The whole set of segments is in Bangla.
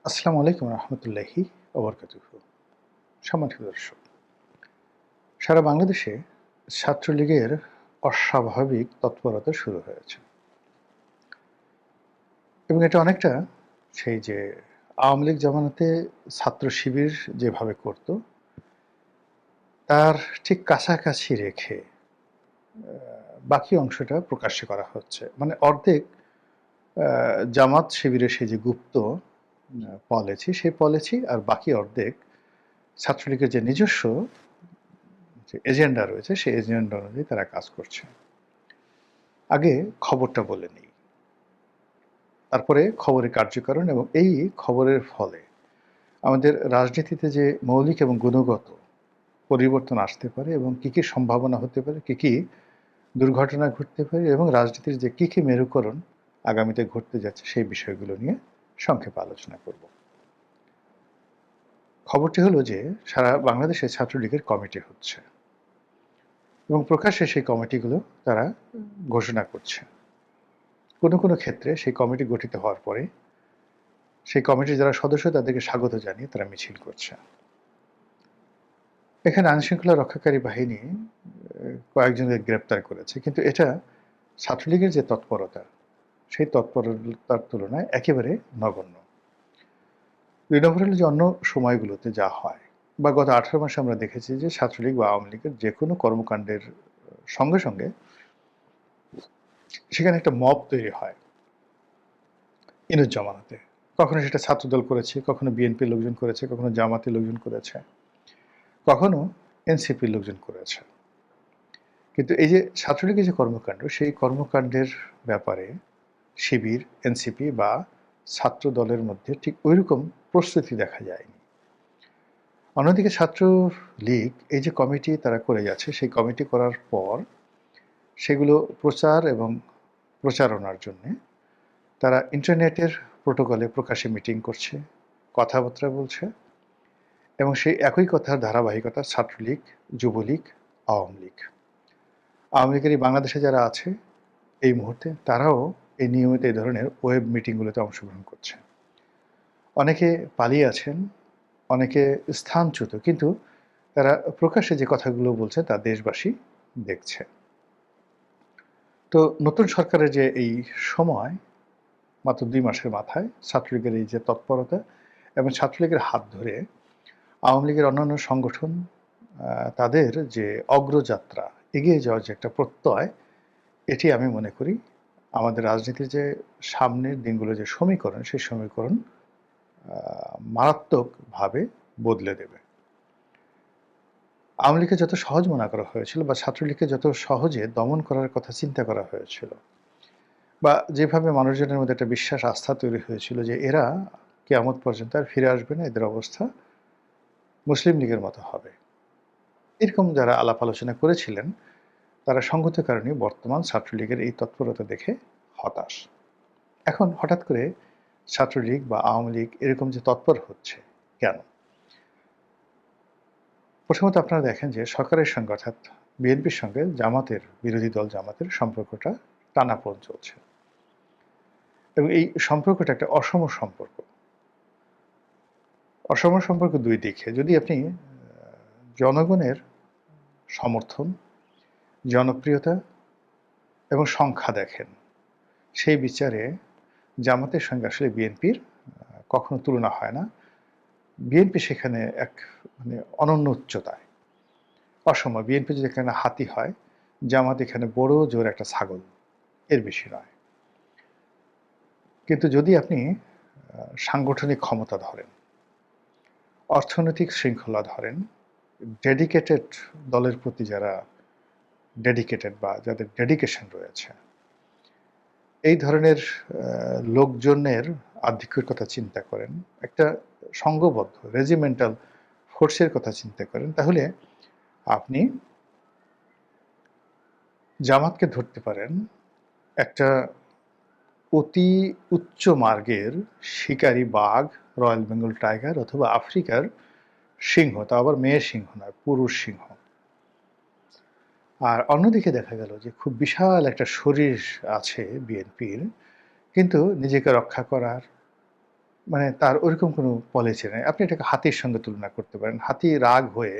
আসসালামু আলাইকুম রহমতুল্লাহি ওবরকাতুহু। সম্মানিত দর্শক, সারা বাংলাদেশে ছাত্রলীগের অস্বাভাবিক তৎপরতা শুরু হয়েছে এবং এটা অনেকটা সেই যে আওয়ামী লীগ জামানাতে ছাত্র শিবির যেভাবে করত তার ঠিক কাছাকাছি রেখে বাকি অংশটা প্রকাশ্যে করা হচ্ছে। মানে অর্ধেক জামাত শিবিরের সেই যে গুপ্ত পলিসি সেই পলিসি, আর বাকি অর্ধেক ছাত্রলীগের যে নিজস্ব যে এজেন্ডা রয়েছে সেই এজেন্ডা অনুযায়ী তারা কাজ করছে। আগে খবরটা বলে নিই, তারপরে খবরের কার্যকারণ এবং এই খবরের ফলে আমাদের রাজনীতিতে যে মৌলিক এবং গুণগত পরিবর্তন আসতে পারে এবং কী কী সম্ভাবনা হতে পারে, কী কী দুর্ঘটনা ঘটতে পারে এবং রাজনীতির যে কী কী মেরুকরণ আগামীতে ঘটতে যাচ্ছে সেই বিষয়গুলো নিয়ে সংক্ষেপে আলোচনা করব। খবরটি হলো যে সারা বাংলাদেশে ছাত্রলীগের কমিটি হচ্ছে এবং প্রকাশ্যে সেই কমিটিগুলো তারা ঘোষণা করছে। কোনো কোনো ক্ষেত্রে সেই কমিটি গঠিত হওয়ার পরে সেই কমিটির যারা সদস্য তাদেরকে স্বাগত জানিয়ে তারা মিছিল করছে। এখানে আইনশৃঙ্খলা রক্ষাকারী বাহিনী কয়েকজনকে গ্রেপ্তার করেছে, কিন্তু এটা ছাত্রলীগের যে তৎপরতা সেই তৎপরতার তুলনায় একেবারে নগণ্য। ২ নম্বর হলো যে অন্য সময়গুলোতে যা হয় বা গত ১৮ মাসে আমরা দেখেছি যে ছাত্রলীগ বা আওয়ামী লীগের যে কোনো কর্মকাণ্ডের সঙ্গে সঙ্গে সেখানে একটা মব তৈরি হয় ইনুস জামানাতে। কখনো সেটা ছাত্রদল করেছে, কখনো বিএনপির লোকজন করেছে, কখনো জামাতের লোকজন করেছে, কখনো এনসিপির লোকজন করেছে। কিন্তু এই যে ছাত্রলীগের যে কর্মকাণ্ড সেই কর্মকাণ্ডের ব্যাপারে শিবির, এনসিপি বা ছাত্র দলের মধ্যে ঠিক ওইরকম প্রস্তুতি দেখা যায়নি। অন্যদিকে ছাত্রলীগ এই যে কমিটি তারা করে যাচ্ছে, সেই কমিটি করার পর সেগুলো প্রচার এবং প্রচারণার জন্যে তারা ইন্টারনেটের প্রোটোকলে প্রকাশ্যে মিটিং করছে, কথাবার্তা বলছে এবং সেই একই কথার ধারাবাহিকতা ছাত্রলীগ, যুবলীগ, আওয়ামী লীগ। আওয়ামী লীগের এই বাংলাদেশে যারা আছে এই মুহূর্তে তারাও এই নিয়মিত এই ধরনের ওয়েব মিটিংগুলোতে অংশগ্রহণ করছে। অনেকে পালিয়ে আছেন, অনেকে স্থানচ্যুত, কিন্তু তারা প্রকাশ্যে যে কথাগুলো বলছে তা দেশবাসী দেখছে। তো নতুন সরকারের যে এই সময় মাত্র ২ মাসের মাথায় ছাত্রলীগের এই যে তৎপরতা এবং ছাত্রলীগের হাত ধরে আওয়ামী লীগের অন্যান্য সংগঠন তাদের যে অগ্রযাত্রা, এগিয়ে যাওয়ার যে একটা প্রত্যয়, এটি আমি মনে করি আমাদের রাজনীতির যে সামনের দিনগুলো যে সমীকরণ সেই সমীকরণ মারাত্মকভাবে বদলে দেবে। আওয়ামী লীগকে যত সহজ মনে করা হয়েছিল বা ছাত্রলীগকে যত সহজে দমন করার কথা চিন্তা করা হয়েছিল বা যেভাবে মানুষজনের মধ্যে একটা বিশ্বাস আস্থা তৈরি হয়েছিল যে এরা কিয়ামত পর্যন্ত আর ফিরে আসবে না, এদের অবস্থা মুসলিম লীগের মতো হবে, এরকম যারা আলাপ আলোচনা করেছিলেন তারা সঙ্গত কারণে বর্তমান ছাত্রলীগের এই তৎপরতা দেখে হতাশ। এখন হঠাৎ করে ছাত্রলীগ বা আওয়ামী লীগ এরকম যে তৎপর হচ্ছে কেন? প্রথমত আপনারা দেখেন যে সরকারের সঙ্গে অর্থাৎ বিএনপির সঙ্গে জামাতের, বিরোধী দল জামাতের সম্পর্কটা টানাপোড়েন চলছে এবং এই সম্পর্কটা একটা অসম সম্পর্ক। অসম সম্পর্ক ২ দিকে। যদি আপনি জনগণের সমর্থন, জনপ্রিয়তা এবং সংখ্যা দেখেন, সেই বিচারে জামাতের সঙ্গে আসলে বিএনপির কখনো তুলনা হয় না। বিএনপি সেখানে এক মানে অনন্য উচ্চতায়, অসম। বিএনপি যদি এখানে হাতি হয়, জামাত এখানে বড় জোর একটা ছাগল, এর বেশি নয়। কিন্তু যদি আপনি সাংগঠনিক ক্ষমতা ধরেন, অর্থনৈতিক শৃঙ্খলা ধরেন, ডেডিকেটেড দলের প্রতি যারা ডেডিকেটেড বা যাদের ডেডিকেশন রয়েছে, এই ধরনের লোকজনের আধিক্যের কথা চিন্তা করেন, একটা সংঘবদ্ধ রেজিমেন্টাল ফোর্সের কথা চিন্তা করেন, তাহলে আপনি জামাতকে ধরতে পারেন একটা অতি উচ্চ মার্গের শিকারী বাঘ, রয়্যাল বেঙ্গল টাইগার অথবা আফ্রিকার সিংহ, তা আবার মেয়ের সিংহ নয়, পুরুষ সিংহ। আর অন্যদিকে দেখা গেল যে খুব বিশাল একটা শরীর আছে বিএনপির, কিন্তু নিজেকে রক্ষা করার, মানে তার ওইরকম কোনো পলিসি নেই। আপনি এটাকে হাতির সঙ্গে তুলনা করতে পারেন। হাতি রাগ হয়ে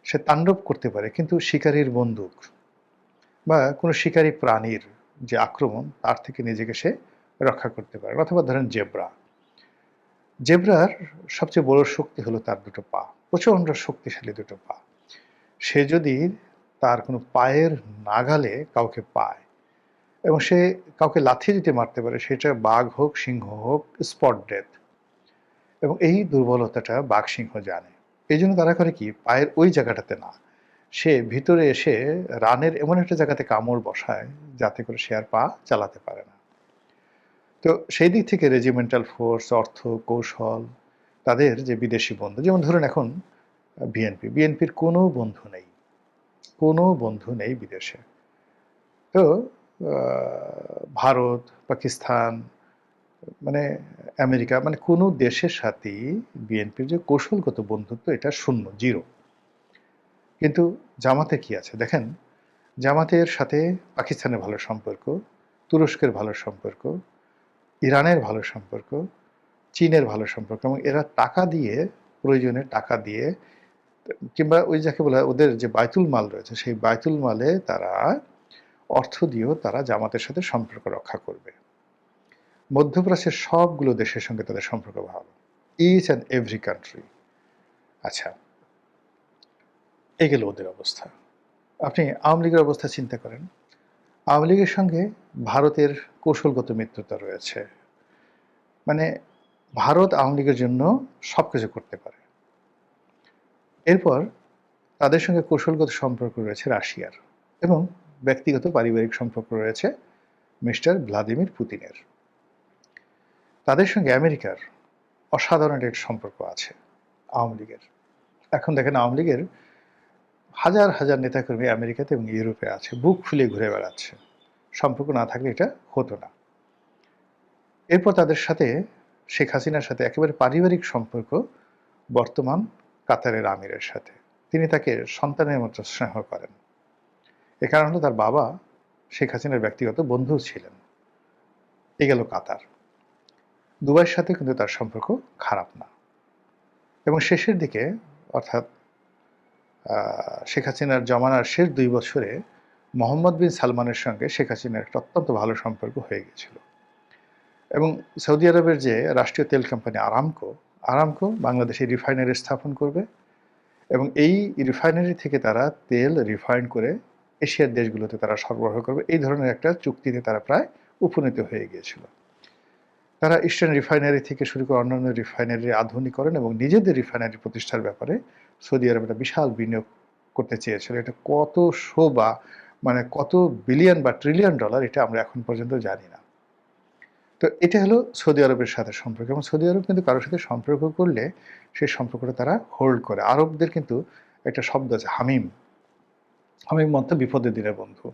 সে তাণ্ডব করতে পারে, কিন্তু শিকারীর বন্দুক বা কোনো শিকারী প্রাণীর যে আক্রমণ তার থেকে নিজেকে সে রক্ষা করতে পারে। অথবা ধরেন জেব্রা। জেব্রার সবচেয়ে বড় শক্তি হলো তার দুটো পা, প্রচণ্ড শক্তিশালী দুটো পা। সে যদি তার কোনো পায়ের নাগালে কাউকে পায় এবং সে কাউকে লাথি দিতে মারতে পারে, সেটা বাঘ হোক সিংহ হোক, স্পট ডেথ। এবং এই দুর্বলতাটা বাঘ সিংহ জানে। এই জন্য তারা করে কি, পায়ের ওই জায়গাটাতে না, সে ভিতরে এসে রানের এমন একটা জায়গাতে কামড় বসায় যাতে করে সে আর পা চালাতে পারে না। তো সেই দিক থেকে রেজিমেন্টাল ফোর্স, অর্থ, কৌশল, তাদের যে বিদেশি বন্ধু, যেমন ধরুন এখন বিএনপির কোনো বন্ধু নেই, কোনো বন্ধু নেই বিদেশে। তো ভারত, পাকিস্তান, মানে আমেরিকা, মানে কোনো দেশের সাথেই বিএনপির যে কৌশলগত বন্ধুত্ব, এটা শূন্য, জিরো। কিন্তু জামাতে কি আছে দেখেন, জামাতের সাথে পাকিস্তানের ভালো সম্পর্ক, তুরস্কের ভালো সম্পর্ক, ইরানের ভালো সম্পর্ক, চীনের ভালো সম্পর্ক, এবং এরা টাকা দিয়ে, প্রয়োজনে টাকা দিয়ে, কিংবা ওই যাকে বলে ওদের যে বায়তুল মাল রয়েছে, সেই বায়তুল মালে তারা অর্থ দিয়েও তারা জামাতের সাথে সম্পর্ক রক্ষা করবে। মধ্যপ্রাচ্যের সবগুলো দেশের সঙ্গে তাদের সম্পর্ক ভালো, ইচ অ্যান্ড এভরি কান্ট্রি। আচ্ছা, এই গেল ওদের অবস্থা। আপনি আওয়ামী লীগের অবস্থা চিন্তা করেন। আওয়ামী লীগের সঙ্গে ভারতের কৌশলগত মিত্রতা রয়েছে। মানে ভারত আওয়ামী লীগের জন্য সব কিছু করতে পারে। এরপর তাদের সঙ্গে কৌশলগত সম্পর্ক রয়েছে রাশিয়ার, এবং ব্যক্তিগত পারিবারিক সম্পর্ক রয়েছে মিস্টার ভ্লাদিমির পুতিনের। তাদের সঙ্গে আমেরিকার অসাধারণ একটা সম্পর্ক আছে আওয়ামী লীগের। এখন দেখেন, আওয়ামী লীগের হাজার হাজার নেতাকর্মী আমেরিকাতে এবং ইউরোপে আছে, বুক ফুলে ঘুরে বেড়াচ্ছে। সম্পর্ক না থাকলে এটা হতো না। এরপর তাদের সাথে, শেখ হাসিনার সাথে একেবারে পারিবারিক সম্পর্ক বর্তমান কাতারের আমিরের সাথে। তিনি তাকে সন্তানের মতো স্নেহ করেন। এ কারণ হলো তার বাবা শেখ হাসিনার ব্যক্তিগত বন্ধু ছিলেন। এ গেল কাতার। দুবাইয়ের সাথে কিন্তু তার সম্পর্ক খারাপ না। এবং শেষের দিকে, অর্থাৎ শেখ হাসিনার জমানার শেষ 2 বছরে মোহাম্মদ বিন সালমানের সঙ্গে শেখ হাসিনার একটা অত্যন্ত ভালো সম্পর্ক হয়ে গিয়েছিল। এবং সৌদি আরবের যে রাষ্ট্রীয় তেল কোম্পানি আরামকো বাংলাদেশে রিফাইনারি স্থাপন করবে, এবং এই রিফাইনারি থেকে তারা তেল রিফাইন করে এশিয়ার দেশগুলোতে তারা সরবরাহ করবে। এই ধরনের একটা চুক্তিতে তারা প্রায় উপনীত হয়ে গিয়েছিল। তারা ইস্টার্ন রিফাইনারি থেকে শুরু করে অন্যান্য রিফাইনারির আধুনিকরণ এবং নিজেদের রিফাইনারি প্রতিষ্ঠার ব্যাপারে সৌদি আরব একটা বিশাল বিনিয়োগ করতে চেয়েছিল। এটা কতশো বা মানে কত বিলিয়ন বা ট্রিলিয়ন ডলার, এটা আমরা এখন পর্যন্ত জানি না। তো এটা হলো সৌদি আরবের সাথে সম্পর্ক। এবং সৌদি আরব কিন্তু কারোর সাথে সম্পর্ক করলে সেই সম্পর্কটা তারা হোল্ড করে। আরবদের কিন্তু একটা শব্দ আছে, হামিম। হামিম মতো বিপদের দিনের বন্ধু।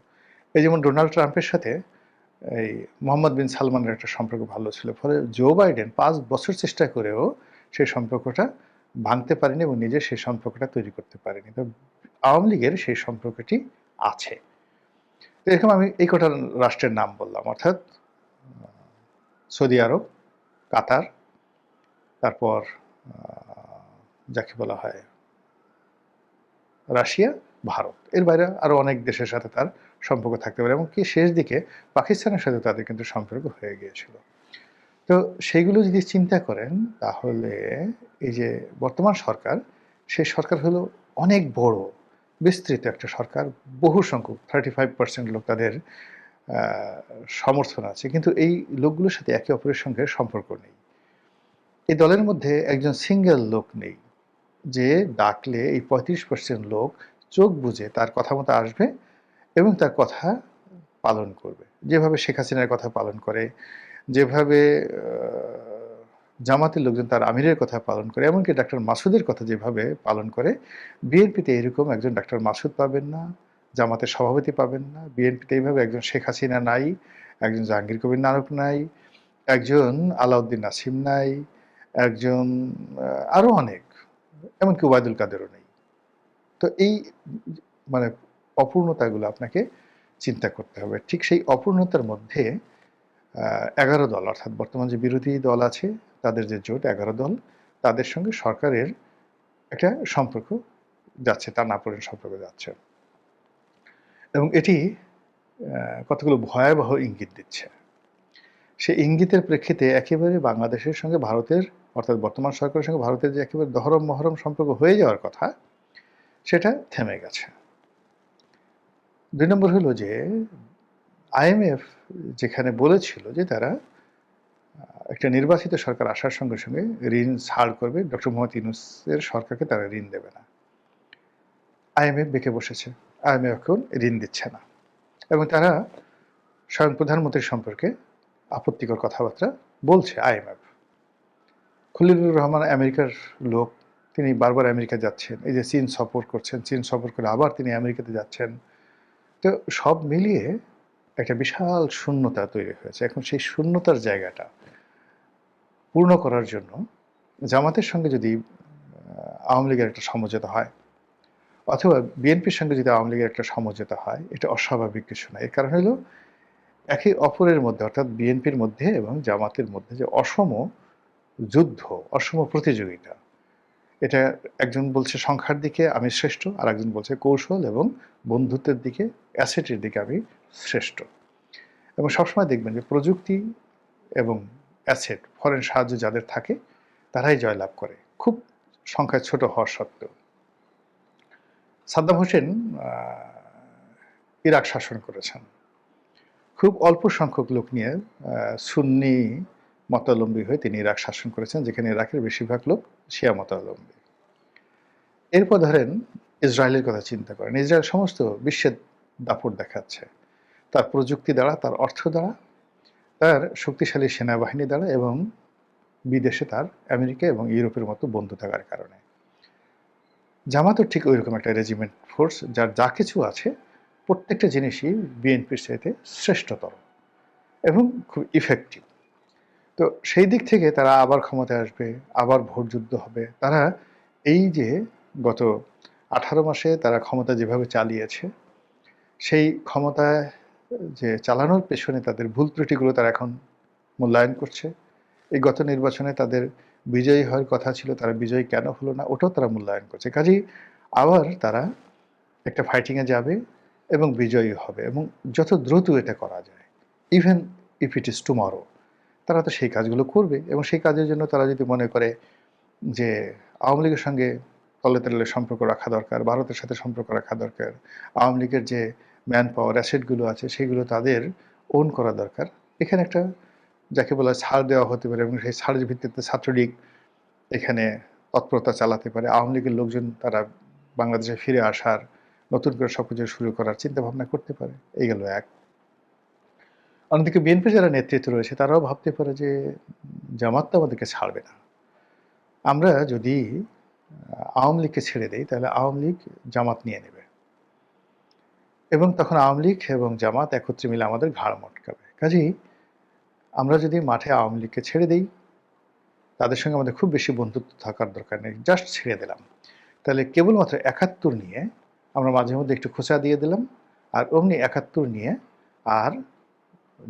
এই যেমন ডোনাল্ড ট্রাম্পের সাথে এই মোহাম্মদ বিন সালমানের একটা সম্পর্ক ভালো ছিল। ফলে জো বাইডেন 5 বছর চেষ্টা করেও সেই সম্পর্কটা ভাঙতে পারেনি এবং নিজে সেই সম্পর্কটা তৈরি করতে পারেনি। তো আওয়ামী লীগের সেই সম্পর্কটি আছে। তো এরকম আমি এই কটা রাষ্ট্রের নাম বললাম, অর্থাৎ সৌদি আরব, কাতার, তারপর যাকে বলা হয় রাশিয়া, ভারত। এর বাইরে আরও অনেক দেশের সাথে তার সম্পর্ক থাকতে পারে, এমনকি শেষ দিকে পাকিস্তানের সাথে তাদের কিন্তু সম্পর্ক হয়ে গিয়েছিল। তো সেইগুলো যদি চিন্তা করেন, তাহলে এই যে বর্তমান সরকার, সেই সরকার হলো অনেক বড় বিস্তৃত একটা সরকার। বহু সংখ্যক 35% লোক তাদের সমর্থন আছে, কিন্তু এই লোকগুলোর সাথে একে অপরের সঙ্গে সম্পর্ক নেই। এই দলের মধ্যে একজন সিঙ্গেল লোক নেই যে ডাকলে এই 35% লোক চোখ বুজে তার কথা মতো আসবে এবং তার কথা পালন করবে। যেভাবে শেখ হাসিনার কথা পালন করে, যেভাবে জামাতের লোকজন তার আমিরের কথা পালন করে, এমনকি ডাক্তার মাসুদের কথা যেভাবে পালন করে, বিএনপিতে এরকম একজন ডাক্তার মাসুদ পাবেন না, জামাতের সভাপতি পাবেন না। বিএনপিতে এইভাবে একজন শেখ হাসিনা নাই, একজন জাহাঙ্গীর কবির নানক নাই, একজন আলাউদ্দিন নাসিম নাই, একজন আরও অনেক, এমনকি ওবায়দুল কাদেরও নেই। তো এই মানে অপূর্ণতাগুলো আপনাকে চিন্তা করতে হবে। ঠিক সেই অপূর্ণতার মধ্যে 11 দল, অর্থাৎ বর্তমান যে বিরোধী দল আছে তাদের যে জোট 11 দল, তাদের সঙ্গে সরকারের একটা সম্পর্ক যাচ্ছে, টানাপোড়েন সম্পর্ক যাচ্ছে, এবং এটি কতগুলো ভয়াবহ ইঙ্গিত দিচ্ছে। সেই ইঙ্গিতের প্রেক্ষিতে একেবারে বাংলাদেশের সঙ্গে ভারতের, অর্থাৎ বর্তমান সরকারের সঙ্গে ভারতের যে একেবারে দহরম মহরম সম্পর্ক হয়ে যাওয়ার কথা, সেটা থেমে গেছে। 2 নম্বর হলো যে IMF যেখানে বলেছিল যে তারা একটা নির্বাচিত সরকার আসার সঙ্গে সঙ্গে ঋণ ছাড় করবে, ডক্টর মোহাম্মদ ইউনূসের সরকারকে তারা ঋণ দেবে না। IMF বেঁকে বসেছে, IMF এখন ঋণ দিচ্ছে না, এবং তারা স্বয়ং প্রধানমন্ত্রীর সম্পর্কে আপত্তিকর কথাবার্তা বলছে। IMF, খলিলুর রহমান আমেরিকার লোক, তিনি বারবার আমেরিকা যাচ্ছেন, এই যে চীন সফর করছেন, চীন সফর করে আবার তিনি আমেরিকাতে যাচ্ছেন। তো সব মিলিয়ে একটা বিশাল শূন্যতা তৈরি হয়েছে। এখন সেই শূন্যতার জায়গাটা পূর্ণ করার জন্য জামাতের সঙ্গে যদি আওয়ামী লীগের একটা সমঝোতা হয়, অথবা বিএনপির সঙ্গে যদি আওয়ামী লীগের একটা সমঝোতা হয়, এটা অস্বাভাবিক কিছু না। এর কারণ হলো একে অপরের মধ্যে, অর্থাৎ বিএনপির মধ্যে এবং জামাতের মধ্যে যে অসম যুদ্ধ, অসম প্রতিযোগিতা, এটা একজন বলছে সংখ্যার দিকে আমি শ্রেষ্ঠ, আর একজন বলছে কৌশল এবং বন্ধুত্বের দিকে, অ্যাসেটের দিকে আমি শ্রেষ্ঠ। এবং সবসময় দেখবেন যে প্রযুক্তি এবং অ্যাসেট, ফরেন সাহায্য যাদের থাকে তারাই জয়লাভ করে, খুব সংখ্যায় ছোট হওয়ার সত্ত্বেও। সাদ্দাম হোসেন ইরাক শাসন করেছেন, খুব অল্প সংখ্যক লোক নিয়ে সুন্নি মতাবলম্বী হয়ে তিনি ইরাক শাসন করেছেন, যেখানে ইরাকের বেশিরভাগ লোক শিয়া মতাবলম্বী। এরপর ধরেন ইসরায়েলের কথা চিন্তা করেন, ইসরায়েল সমস্ত বিশ্বের দাপট দেখাচ্ছে, তার প্রযুক্তি দ্বারা, তার অর্থ দ্বারা, তার শক্তিশালী সেনাবাহিনী দ্বারা, এবং বিদেশে তার আমেরিকা এবং ইউরোপের মতো বন্ধু থাকার কারণে। জামাতও ঠিক ওই রকম একটা রেজিমেন্ট ফোর্স, যার যা কিছু আছে প্রত্যেকটা জিনিসই বিএনপির চাইতে শ্রেষ্ঠতর এবং খুব ইফেক্টিভ। তো সেই দিক থেকে তারা আবার ক্ষমতায় আসবে, আবার ভোট যুদ্ধ হবে। তারা এই যে গত 18 মাসে তারা ক্ষমতা যেভাবে চালিয়েছে, সেই ক্ষমতায় যে চালানোর পেছনে তাদের ভুল ত্রুটিগুলো তারা এখন মূল্যায়ন করছে। এই গত নির্বাচনে তাদের বিজয়ী হওয়ার কথা ছিল, তারা বিজয়ী কেন হলো না ওটাও তারা মূল্যায়ন করছে। কাজেই আবার তারা একটা ফাইটিংয়ে যাবে এবং বিজয়ী হবে, এবং যত দ্রুত এটা করা যায়, even if it is tomorrow, তারা তো সেই কাজগুলো করবে। এবং সেই কাজের জন্য তারা যদি মনে করে যে আওয়ামী লীগের সঙ্গে তলে তলে সম্পর্ক রাখা দরকার, ভারতের সাথে সম্পর্ক রাখা দরকার, আওয়ামী লীগের যে ম্যান পাওয়ার অ্যাসেটগুলো আছে সেগুলো তাদের ওন করা দরকার, এখানে একটা যাকে বলা ছাড় দেওয়া হতে পারে, এবং সেই ছাড়ের ভিত্তিতে ছাত্রলীগ এখানে তৎপরতা চালাতে পারে। আওয়ামী লীগের লোকজন তারা বাংলাদেশে ফিরে আসার, নতুন করে সবকিছু শুরু করার চিন্তা ভাবনা করতে পারে। এই গেল এক। অন্যদিকে বিএনপি যারা নেতৃত্ব রয়েছে তারাও ভাবতে পারে যে জামাত তো আমাদেরকে ছাড়বে না, আমরা যদি আওয়ামী লীগকে ছেড়ে দেই তাহলে আওয়ামী লীগ জামাত নিয়ে নেবে, এবং তখন আওয়ামী লীগ এবং জামাত একত্রে মিলে আমাদের ঘাড় মটকাবে। কাজেই আমরা যদি মাঠে আওয়ামী লীগকে ছেড়ে দিই, তাদের সঙ্গে আমাদের খুব বেশি বন্ধুত্ব থাকার দরকার নেই, জাস্ট ছেড়ে দিলাম, তাহলে কেবলমাত্র 71 নিয়ে আমরা মাঝে মধ্যে একটু খোঁচা দিয়ে দিলাম, আর অমনি 71 নিয়ে আর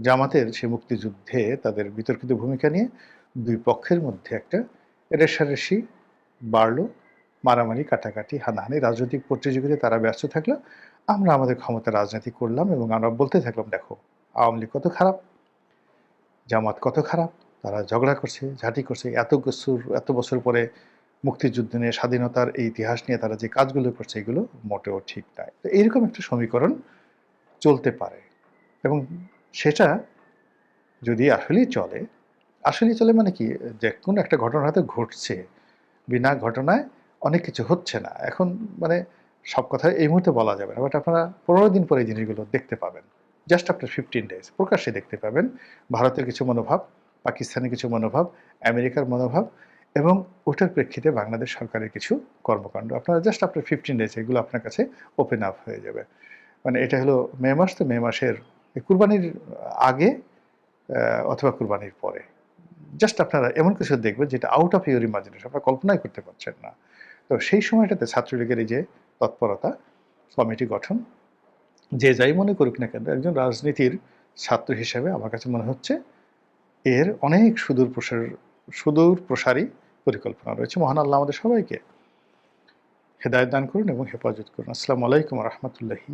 জামাতের সে মুক্তিযুদ্ধে তাদের বিতর্কিত ভূমিকা নিয়ে দুই পক্ষের মধ্যে একটা রেষারেষি বাড়লো, মারামারি, কাটাকাটি, হানাহানি, রাজনৈতিক প্রতিযোগিতায় তারা ব্যস্ত থাকলো, আমরা আমাদের ক্ষমতা রাজনীতি করলাম, এবং আমরা বলতে থাকলাম দেখো আওয়ামী লীগ কত খারাপ, জামাত কত খারাপ, তারা ঝগড়া করছে, ঝাঁটি করছে, এত বছর পরে মুক্তিযুদ্ধ নিয়ে, স্বাধীনতার এই ইতিহাস নিয়ে তারা যে কাজগুলো করছে এগুলো মোটেও ঠিক নয়। তো এইরকম একটা সমীকরণ চলতে পারে, এবং সেটা যদি আসলেই চলে মানে কি, যে কোনো একটা ঘটনা হয়তো ঘটছে, বিনা ঘটনায় অনেক কিছু হচ্ছে না। এখন মানে সব কথা এই মুহূর্তে বলা যাবে না, বাট আপনারা 15 দিন পরে এই জিনিসগুলো দেখতে পাবেন, জাস্ট আফটার 15 ডেজ প্রকাশ্যে দেখতে পাবেন ভারতের কিছু মনোভাব, পাকিস্তানের কিছু মনোভাব, আমেরিকার মনোভাব, এবং ওটার প্রেক্ষিতে বাংলাদেশ সরকারের কিছু কর্মকাণ্ড। আপনারা জাস্ট আফটার 15 ডেজ এগুলো আপনার কাছে ওপেন আপ হয়ে যাবে। মানে এটা হলো মে মাস, তো মে মাসের কুরবানির আগে অথবা কুরবানির পরে জাস্ট আপনারা এমন কিছু দেখবেন যেটা আউট অফ ইউর ইমাজিনেশন, আপনারা কল্পনাই করতে পারছেন না। তো সেই সময়টাতে ছাত্রলীগের এই যে তৎপরতা, কমিটি গঠন, যে যাই মনে করুক না কেন, একজন রাজনীতির ছাত্র হিসেবে আমার কাছে মনে হচ্ছে এর অনেক সুদূর প্রসারী পরিকল্পনা রয়েছে। মহান আল্লাহ আমাদের সবাইকে হেদায়েত দান করুন এবং হেফাজত করুন। আসসালামু আলাইকুম ওয়া রাহমাতুল্লাহি